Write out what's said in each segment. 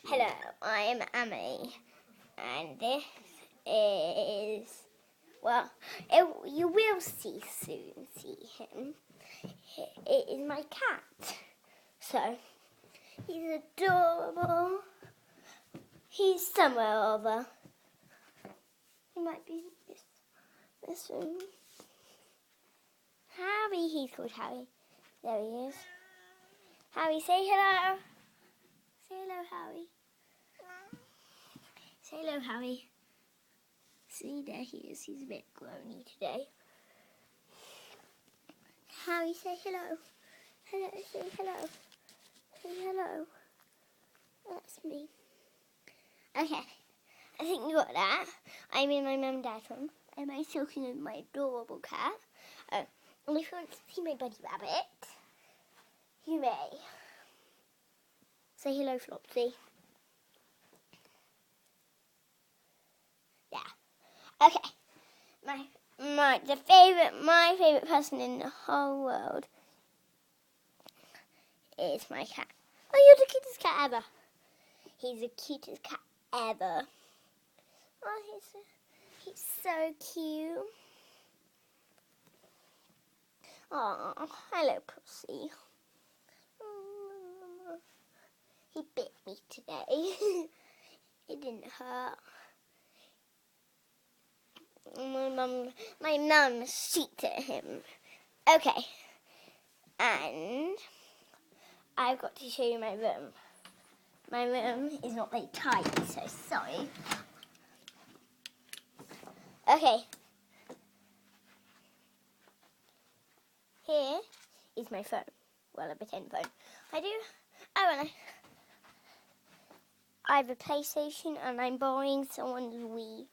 Hello, I am Amelie, and this is, well, you will soon see him. It is my cat. So, he's adorable. He's somewhere over. He might be this room. Harry, he's called Harry. There he is. Harry, say hello. Say hello, Harry. Say hello, Harry. See, there he is. He's a bit groany today. Harry, say hello. Hello, say hello. Say hello. That's me. Okay, I think you got that. I'm in my mum and dad's room. And I'm talking with my adorable cat. And if you want to see my buddy rabbit, you may. Say hello, Flopsy. Yeah. Okay. My favorite person in the whole world is my cat. Oh, you're the cutest cat ever. He's the cutest cat ever. Oh, he's so cute. Oh, hello, Pussy. He bit me today. It didn't hurt. My mum shot at him. Okay, and I've got to show you my room. My room is not very tidy, so sorry. Okay. Here is my phone. Well, a pretend phone. I have a PlayStation and I'm borrowing someone's Wii.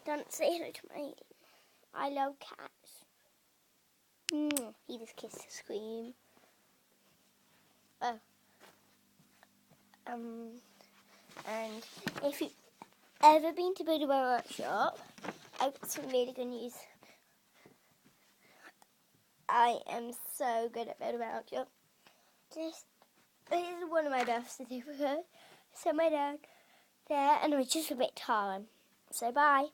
Don't say hello to my... I love cats. He just kissed the screen. Oh. And if you've ever been to Build a Workshop, I've got some really good news. I am so good at Build a Workshop. This is one of my best certificates. So my dad there, and I'm just a bit tired. So bye.